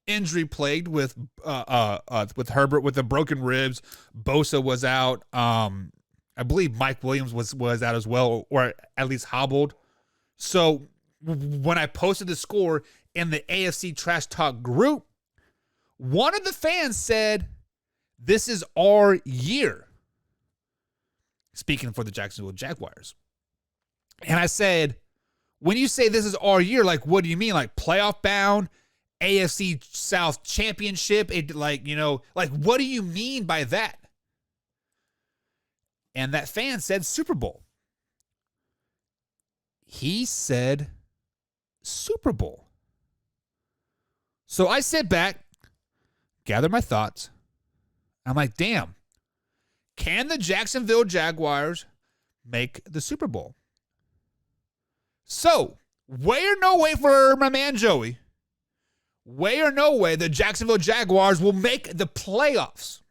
injury plagued with Herbert with the broken ribs. Bosa was out. I believe Mike Williams was out as well, or at least hobbled. So when I posted the score in the AFC Trash Talk group, one of the fans said, "This is our year." Speaking for the Jacksonville Jaguars. And I said, when you say this is our year, like, what do you mean? Like playoff bound, AFC South championship? What do you mean by that? And that fan said Super Bowl. He said Super Bowl. So I sit back, gather my thoughts. I'm like, damn, can the Jacksonville Jaguars make the Super Bowl? So, way or no way for my man Joey, way or no way the Jacksonville Jaguars will make the playoffs.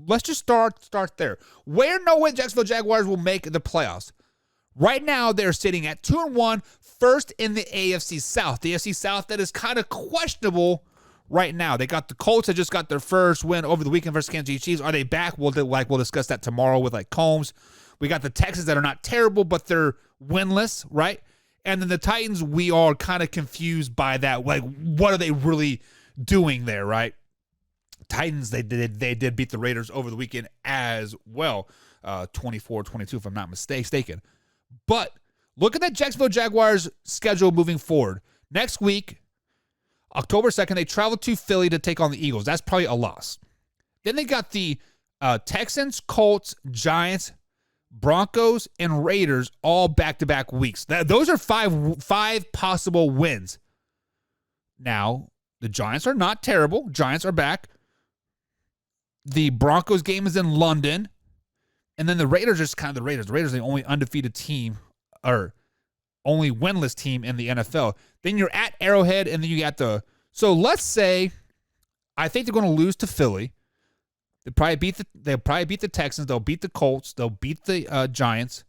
Let's just start there. Way or no way the Jacksonville Jaguars will make the playoffs. Right now, they're sitting at 2-1, first in the AFC South. The AFC South that is kind of questionable right now. They got the Colts that just got their first win over the weekend versus Kansas City Chiefs. Are they back? We'll discuss that tomorrow with Combs. We got the Texans that are not terrible, but they're winless, right? And then the Titans, we are kind of confused by that. Like, what are they really doing there, right? Titans, they did beat the Raiders over the weekend as well, 24-22 if I'm not mistaken. But look at that Jacksonville Jaguars schedule moving forward. Next week, October 2nd, they travel to Philly to take on the Eagles. That's probably a loss. Then they got the Texans, Colts, Giants, Broncos, and Raiders all back-to-back weeks. Those are five possible wins. Now, the Giants are not terrible. Giants are back. The Broncos game is in London. And then the Raiders are just kind of the Raiders. The Raiders are the only undefeated team, or only winless team in the NFL. Then you're at Arrowhead, and then you got so let's say, I think they're going to lose to Philly. They'll probably beat the Texans. They'll beat the Colts. They'll beat the Giants.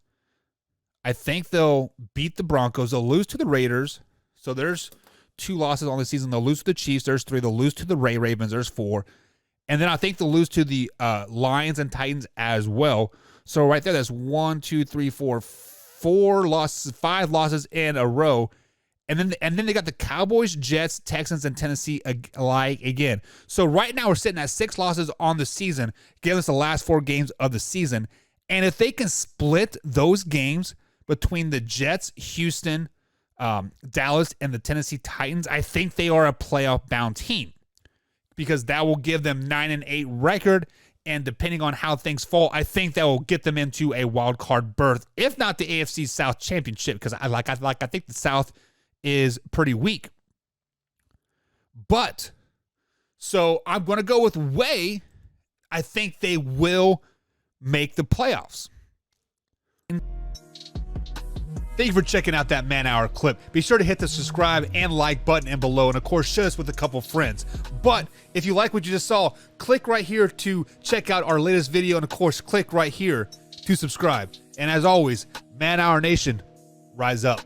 I think they'll beat the Broncos. They'll lose to the Raiders. So there's 2 losses on the season. They'll lose to the Chiefs. There's 3. They'll lose to the Ravens. There's 4. And then I think they'll lose to the Lions and Titans as well. So right there, that's 1, 2, 3, 4, 4 losses, 5 losses in a row. And then they got the Cowboys, Jets, Texans, and Tennessee again. So right now we're sitting at 6 losses on the season, giving us the last 4 games of the season. And if they can split those games between the Jets, Houston, Dallas, and the Tennessee Titans, I think they are a playoff-bound team, because that will give them 9-8 record. And depending on how things fall, I think that will get them into a wild card berth, if not the AFC South Championship, because I think the South is pretty weak. But so I'm going to go with way. I think they will make the playoffs. Thank you for checking out that man-hour clip. Be sure to hit the subscribe and like button and below, and of course share this with a couple friends. But if you like what you just saw, click right here to check out our latest video, and of course click right here to subscribe. And as always, Man Hour Nation, rise up.